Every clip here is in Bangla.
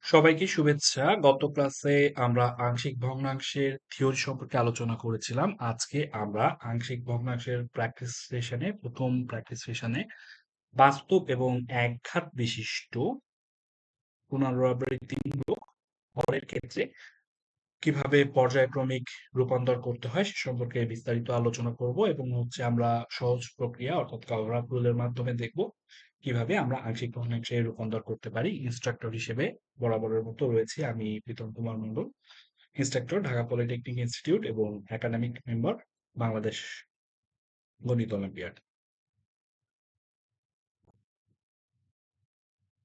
সবাইকে শুভেচ্ছা। গত ক্লাসে আমরা আংশিক ভগ্নাংশের থিওরি সম্পর্কে আলোচনা করেছিলাম। আজকে আমরা আংশিক ভগ্নাংশের প্র্যাকটিস সেশনে প্রথম প্র্যাকটিস সেশনে বাস্তব এবং একঘাত বিশিষ্ট পুনরাবৃত্তিমূলক হরের ক্ষেত্রে কিভাবে পর্যায়ক্রমিক রূপান্তর করতে হয় সে সম্পর্কে বিস্তারিত আলোচনা করব এবং আমরা সহজ প্রক্রিয়া অর্থাৎ কালভ্রাত রুলের মাধ্যমে দেখব কিভাবে আমরা আংশিক ভগ্নাংশে রূপান্তর করতে পারি। ইনস্ট্রাক্টর হিসেবে বরাবরের মতো রয়েছি আমি Pritam Kumar Mondal, instructor Dhaka polytechnic institute এবং একাডেমিক মেম্বার বাংলাদেশ গণিত অলিম্পিয়াড।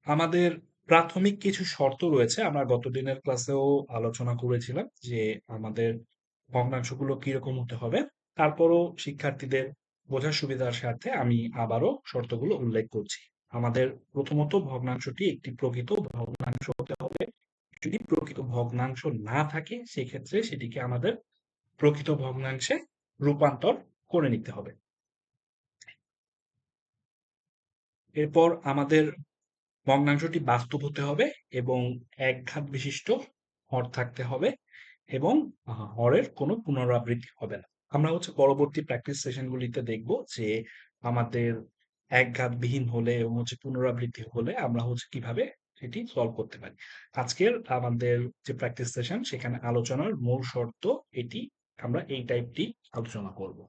আমাদের প্রাথমিক কিছু শর্ত রয়েছে, আমরা গত দিনের ক্লাসেও আলোচনা করেছিলাম যে আমাদের ভগ্নাংশগুলো কিরকম হতে হবে। তারপরও শিক্ষার্থীদের বোঝার সুবিধার স্বার্থে আমি আবারও শর্তগুলো উল্লেখ করছি। আমাদের প্রথমত ভগ্নাংশটি একটি প্রকৃত ভগ্নাংশ হতে হবে। যদি প্রকৃত ভগ্নাংশ না থাকে সেক্ষেত্রে সেটিকে আমাদের প্রকৃত ভগ্নাংশে রূপান্তর করে নিতে হবে। এরপর আমাদের ভগ্নাংশটি বাস্তব হতে হবে এবং একঘাত বিশিষ্ট হর থাকতে হবে এবং হরের কোনো পুনরাবৃত্তি হবে না। আমরা পরবর্তী প্র্যাকটিস সেশনগুলিতে দেখব যে আমাদের একঘাতবিহীন হলে এবং পুনরাবৃত্তি হলে আমরা কিভাবে সেটি সলভ করতে পারি। আজকের আমাদের যে প্র্যাকটিস সেশন সেখানে আলোচনার মূল শর্ত এটি, আমরা এই টাইপটি আলোচনা করব।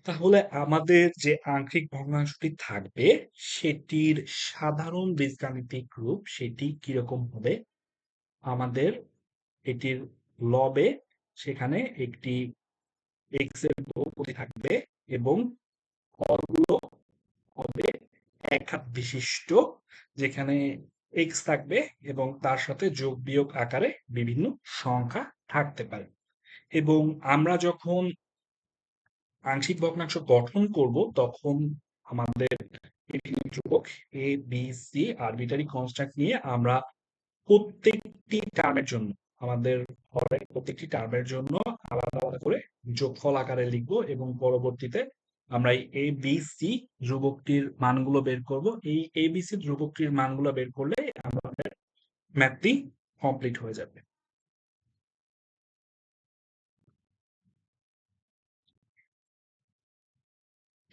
তাহলে আমাদের যে আংশিক ভগ্নাংশটি থাকবে সেটির সাধারণ বীজগাণিতিক রূপ সেটি কিরকম হবে। আমাদের এটির লবে সেখানে একটি এক্স এর বহুপদী থাকবে এবং হরগুলো হবে একঘাত বিশিষ্ট, যেখানে এক্স থাকবে এবং তার সাথে যোগ বিয়োগ আকারে বিভিন্ন সংখ্যা থাকতে পারে। এবং আমরা যখন আংশিক ভগ্নাংশ গঠন করব তখন আমাদের বিভিন্ন ধ্রুবক A B C arbitrary constant নিয়ে আমরা প্রত্যেকটি টার্মের জন্য আমাদের হরের প্রত্যেকটি টার্মের জন্য আলাদা আলাদা করে যোগফল আকারে লিখবো এবং পরবর্তীতে আমরা এই এ বি সি ধ্রুবকটির মানগুলো বের করব। এই এ বি সি ধ্রুবকটির মানগুলো বের করলে আমাদের ম্যাথটি কমপ্লিট হয়ে যাবে।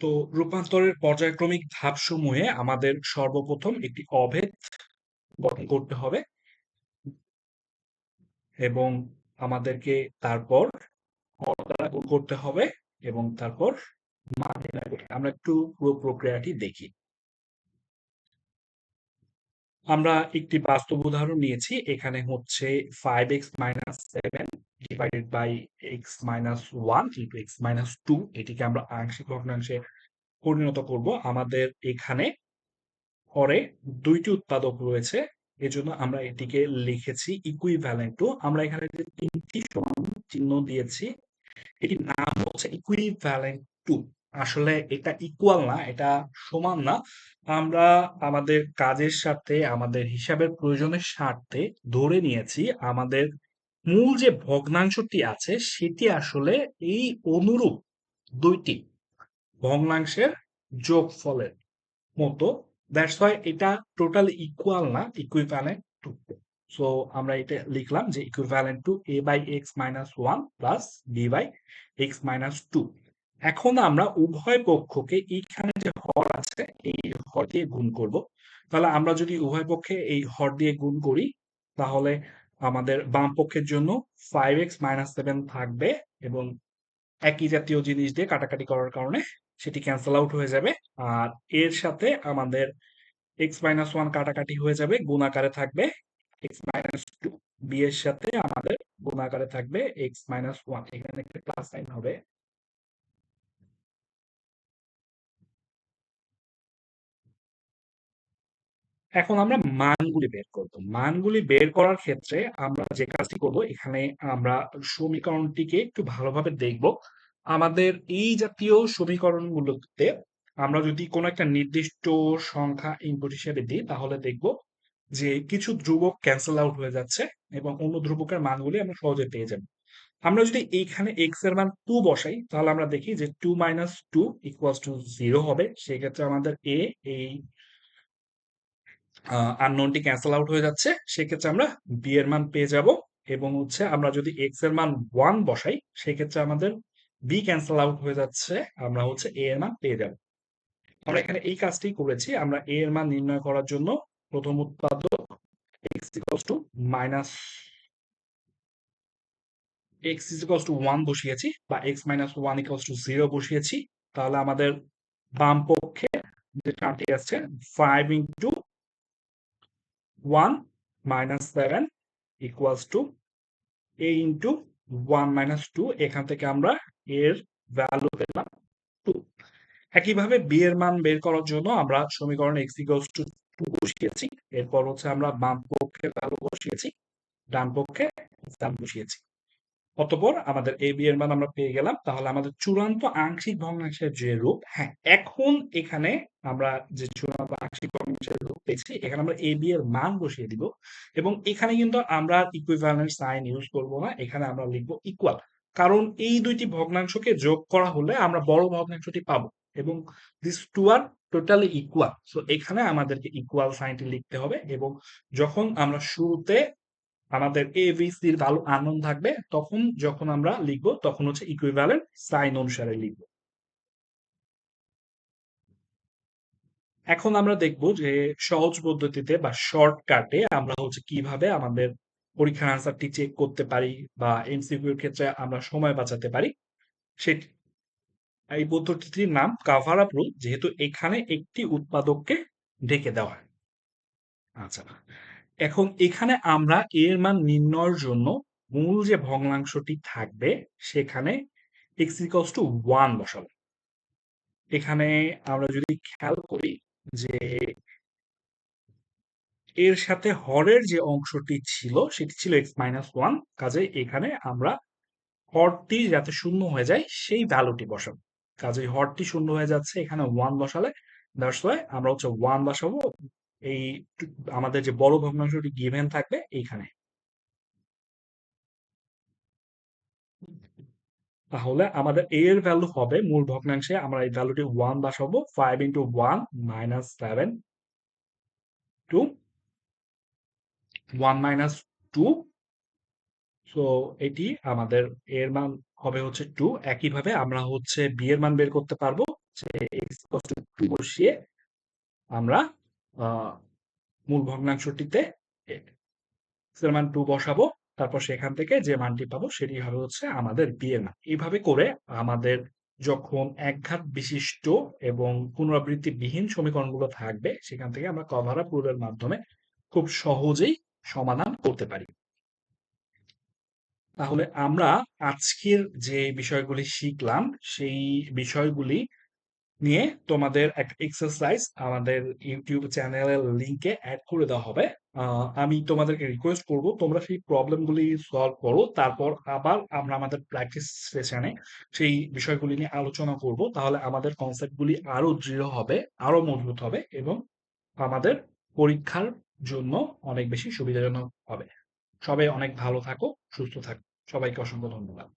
তো রূপান্তরের পর্যায়ক্রমিক ধাপসমূহে আমাদের সর্বপ্রথম একটি অভেদ গঠন করতে হবে এবং আমাদেরকে তারপর হর দ্বারা গুণ করতে হবে এবং তারপর মান নির্ণয় করতে হবে। আমরা একটু পুরো প্রক্রিয়াটি দেখি। আমরা একটি বাস্তব উদাহরণ নিয়েছি। এখানে 5x-7 divided by x-1 into x-2, এটিকে আমরা আংশিক ভগ্নাংশে পরিণত করব। আমাদের এখানে হরে দুইটি উৎপাদক রয়েছে, এজন্য আমরা এটিকে লিখেছি ইকুইভ্যালেন্ট টু। আমরা এখানে যে তিনটি সমান চিহ্ন দিয়েছি এটির নাম ইকুইভ্যালেন্ট টু। আসলে এটা ইকুয়াল না, এটা সমান না। আমরা আমাদের কাজের সাথে আমাদের হিসাবের প্রয়োজনের স্বার্থে ধরে নিয়েছি আমাদের মূল যে ভগ্নাংশটি আছে সেটি আসলে এই অনুরূপ দুইটি ভগ্নাংশের যোগফলের মতো। দ্যাটস ওয়াই এটা টোটালি ইকুয়াল না, ইকুইভ্যালেন্ট টু। সো আমরা এটা লিখলাম যে equivalent to a by x minus one plus b by x minus two. এখন আমরা উভয় পক্ষকে এইখানে যে হর আছে এই হর দিয়ে গুণ করব। তাহলে আমরা যদি উভয় পক্ষে এই হর দিয়ে গুণ করি তাহলে আমাদের বাম পক্ষের জন্য 5x-7 থাকবে এবং একই জাতীয় জিনিস দিয়ে কাটাকাটি করার কারণে সেটি ক্যান্সেল আউট হয়ে যাবে। আর এর সাথে আমাদের x-1 কাটাকাটি হয়ে যাবে, গুণ আকারে থাকবে x-2। বি এর সাথে আমাদের গুণ আকারে থাকবে x-1, এখানে একটা প্লাস সাইন হবে। এখন আমরা মানগুলি বের করব। মানগুলি বের করার ক্ষেত্রে আমরা যে কাজটি করব, এখানে আমরা সমীকরণটিকে একটু ভালোভাবে দেখব। আমাদের এই জাতীয় সমীকরণগুলোতে আমরা যদি কোনো একটা নির্দিষ্ট সংখ্যা ইনপুট হিসেবে দিই তাহলে দেখব যে কিছু ধ্রুবক ক্যান্সেল আউট হয়ে যাচ্ছে এবং অন্য ধ্রুবকের মানগুলি আমরা সহজে পেয়ে যাব। আমরা যদি এইখানে এক্স এর মান 2 বসাই তাহলে আমরা দেখি যে 2 মাইনাস 2 ইকুয়ালস টু 0 হবে। সেক্ষেত্রে আমাদের এই আননোনটি ক্যান্সেল আউট হয়ে যাচ্ছে। সেক্ষেত্রে আমরা বি এর মান পেয়ে যাব এবং হচ্ছে আমরা যদি এক্স এর মান 1 বসাই সেক্ষেত্রে আমাদের বি ক্যান্সেল আউট হয়ে যাচ্ছে, আমরা হচ্ছে এ এর মান পেয়ে যাব। আমরা এখানে এই কাজটি করেছি। আমরা এ এর মান নির্ণয় করার জন্য প্রথম উৎপাদক x equals to minus x is equals to 1 বসিয়েছি বা x minus 1 equals to 0 বসিয়েছি। তাহলে আমাদের বাম পক্ষে যে টার্মটি আসছে 5 into 1 minus 7 equals to a into 1 minus 2, এখান থেকে আমরা এর ভ্যালু পেলাম 2। একইভাবে b এর মান বের করার জন্য আমরা সমীকরণে x equals to 2 বসিয়েছি। এরপর হচ্ছে আমরা বাম পক্ষে ভ্যালু বসিয়েছি, ডান পক্ষে ভ্যালু বসিয়েছি। অতঃপর আমাদের a b এর মান আমরা পেয়ে গেলাম। তাহলে আমাদের চূড়ান্ত আংশিক ভগ্নাংশের যে রূপ, হ্যাঁ, এখন এখানে আমরা যে চূড়ান্ত আংশিক ভগ্নাংশের রূপ পেয়েছি এখানে আমরা a b এর মান বসিয়ে দিব এবং এখানে কিন্তু আমরা ইকুইভ্যালেন্ট সাইন ইউজ করব না, এখানে আমরা লিখব ইকুয়াল। কারণ এই দুইটি ভগ্নাংশকে যোগ করা হলে আমরা বড় ভগ্নাংশটি পাবো এবং this two are totally equal. So এখানে আমাদেরকে ইকুয়াল সাইনটি লিখতে হবে এবং যখন আমরা শুরুতে আমাদের A B sir value unknown থাকবে তখন যখন আমরা লিখবো তখন হচ্ছে ইকুইভ্যালেন্ট সাইন অনুসারে লিখবো। এখন আমরা দেখব যে সহজ পদ্ধতিতে বা শর্টকাটে আমরা হচ্ছে কিভাবে আমাদের পরীক্ষার আনসারটি চেক করতে পারি বা এমসিকিউ এর ক্ষেত্রে আমরা সময় বাঁচাতে পারি। সেটি এই পদ্ধতিটির নাম কাভার আপ রুল, যেহেতু এখানে একটি উৎপাদককে ঢেকে দেওয়া হয়। আচ্ছা, এখন এখানে আমরা এর মান নির্ণয়ের জন্য মূল যে ভগ্নাংশটি থাকবে সেখানে x equals to 1 বসাবো। এখানে আমরা যদি খেয়াল করি যে এর সাথে হরের যে অংশটি ছিল সেটি ছিল x মাইনাস 1, কাজে এখানে আমরা হরটি যাতে শূন্য হয়ে যায় সেই ভ্যালুটি বসাবো। কাজে হরটি শূন্য হয়ে যাচ্ছে, এখানে 1 বসালে দ্যাটস ওয়াই আমরা হচ্ছে 1 বসাবো এই আমাদের যে বড় ভগ্নাংশটি গিভেন থাকবে এইখানে। তাহলে আমাদের a এর ভ্যালু হবে মূল ভগ্নাংশে আমরা এই ভ্যালুটি 1 বসাবো 5 into 1 minus 7 to 1 minus 2। So এটি আমাদের a এর মান হবে হচ্ছে 2। একইভাবে আমরা হচ্ছে b এর মান বের করতে পারবো যে x equals to 2 বসিয়ে আমরা আহ, মূল ভগ্নাংশটিতে x এর মান 2 বসাবো, তারপর সেখান থেকে যে মানটি পাবো সেটি হবে হচ্ছে আমাদের b এর মান। এইভাবে করে আমাদের যখন একঘাত বিশিষ্ট এবং পুনরাবৃত্তি বিহীন সমীকরণগুলো থাকবে সেখান থেকে আমরা কভার আপ রুলের মাধ্যমে খুব সহজেই সমাধান করতে পারি। তাহলে আমরা আজকের যে বিষয়গুলি শিখলাম সেই বিষয়গুলি নিয়ে তোমাদের একটা এক্সারসাইজ আমাদের ইউটিউব চ্যানেলের লিংকে অ্যাড করে দেওয়া হবে। আমি তোমাদেরকে রিকোয়েস্ট করব তোমরা সেই প্রবলেমগুলি সলভ করো, তারপর আবার আমরা আমাদের প্র্যাকটিস সেশনে সেই বিষয়গুলি নিয়ে আলোচনা করব। তাহলে আমাদের কনসেপ্টগুলি আরো দৃঢ় হবে, আরো মজবুত হবে এবং আমাদের পরীক্ষার জন্য অনেক বেশি সুবিধাজনক হবে। সবাই অনেক ভালো থাকো, সুস্থ থাকো। সবাইকে অসংখ্য ধন্যবাদ।